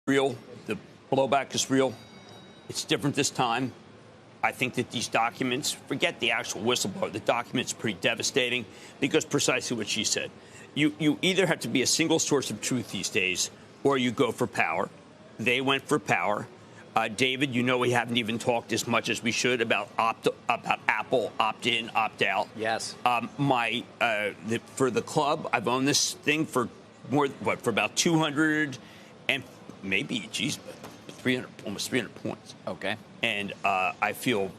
real. The blowback is real. It's different this time. I think that these documents, forget the actual whistleblower, the document's pretty devastating because precisely what she said. You either have to be a single source of truth these days or you go for power. They went for power. David, you know we haven't even talked as much as we should about Apple opt-in, opt-out. Yes. For the club, I've owned this thing for for about 200 and maybe, 300, almost 300 points. Okay. And I feel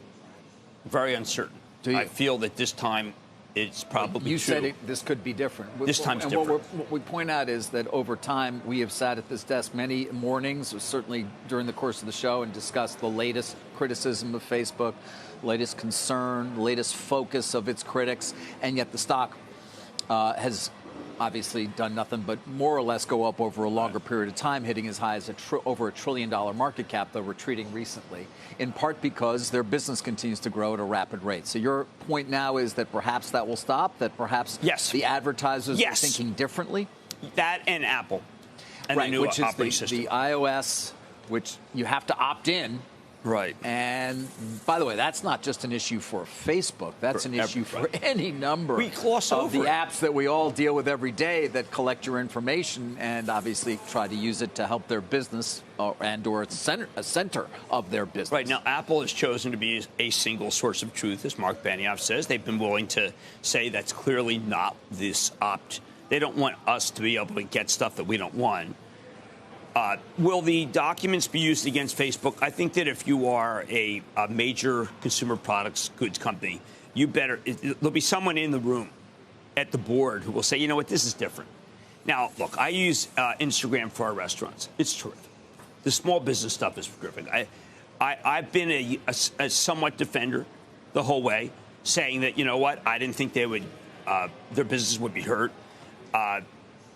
very uncertain. I feel that this time it's probably You said this could be different. This time's different. What we point out is that over time, we have sat at this desk many mornings, or certainly during the course of the show, and discussed the latest criticism of Facebook, latest concern, latest focus of its critics, and yet the stock has obviously done nothing but more or less go up over a longer period of time, hitting as high as over $1 trillion market cap, though retreating recently, in part because their business continues to grow at a rapid rate. So your point now is that perhaps that will stop, that perhaps the advertisers are thinking differently? That and Apple. And right, the new which operating is system. the iOS, which you have to opt in. Right. And by the way, that's not just an issue for Facebook. That's an issue for any number of the apps that we all deal with every day that collect your information and obviously try to use it to help their business or a center of their business. Right. Now, Apple has chosen to be a single source of truth, as Mark Benioff says. They've been willing to say that's clearly not this opt. They don't want us to be able to get stuff that we don't want. Will the documents be used against Facebook? I think that if you are a major consumer products goods company, there'll be someone in the room at the board who will say, you know what, this is different. Now, look, I use Instagram for our restaurants. It's terrific. The small business stuff is terrific. I've been a somewhat defender the whole way, saying that, you know what, I didn't think their business would be hurt.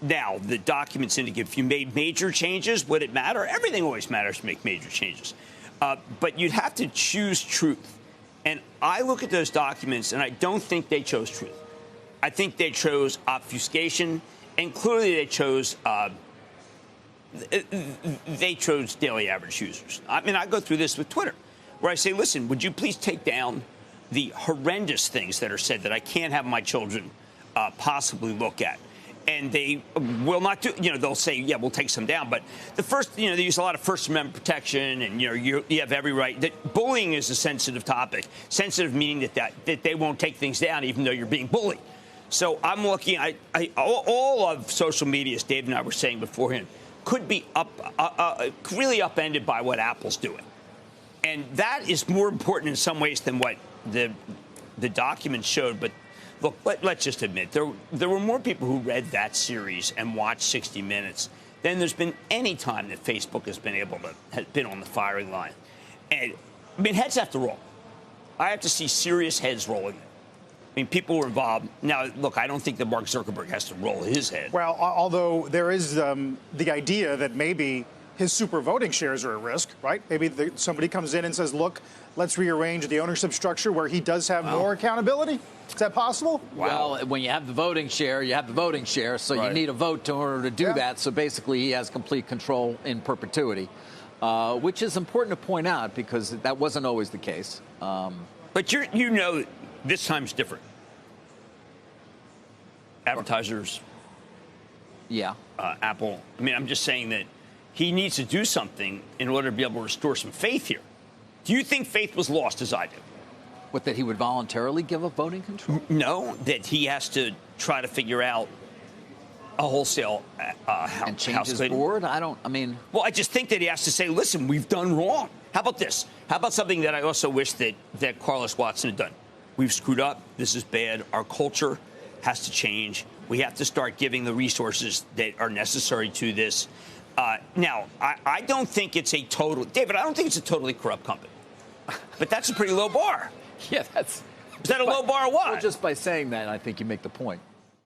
Now, the documents indicate if you made major changes, would it matter? Everything always matters to make major changes. But you'd have to choose truth. And I look at those documents, and I don't think they chose truth. I think they chose obfuscation, and clearly they chose daily average users. I mean, I go through this with Twitter, where I say, listen, would you please take down the horrendous things that are said that I can't have my children possibly look at? And they will not do, they'll say, yeah, we'll take some down. But the first, they use a lot of First Amendment protection, and, you have every right. That bullying is a sensitive topic. Sensitive meaning that they won't take things down even though you're being bullied. So I'm looking, all of social media, as Dave and I were saying beforehand, could be really upended by what Apple's doing. And that is more important in some ways than what the documents showed. But look, let's just admit, there were more people who read that series and watched 60 Minutes than there's been any time that Facebook has been on the firing line. And, I mean, heads have to roll. I have to see serious heads rolling. I mean, people were involved. Now, look, I don't think that Mark Zuckerberg has to roll his head. Well, although there is the idea that maybe his super voting shares are at risk, right? Maybe somebody comes in and says, look, let's rearrange the ownership structure where he does have more accountability. Is that possible? Well, when you have the voting share, you have the voting share, so you need a vote in order to do that. So basically, he has complete control in perpetuity, which is important to point out because that wasn't always the case. But this time's different. Advertisers. Yeah. Apple. I mean, I'm just saying that he needs to do something in order to be able to restore some faith here. Do you think faith was lost, as I do? What, that he would voluntarily give up voting control? No, that he has to try to figure out a wholesale and change his board? Well, I just think that he has to say, listen, we've done wrong. How about this? How about something that I also wish that Carlos Watson had done? We've screwed up. This is bad. Our culture has to change. We have to start giving the resources that are necessary to this. Now, I don't think it's a totally corrupt company. But that's a pretty low bar. Yeah, is that a low bar or what? Well, just by saying that, I think you make the point.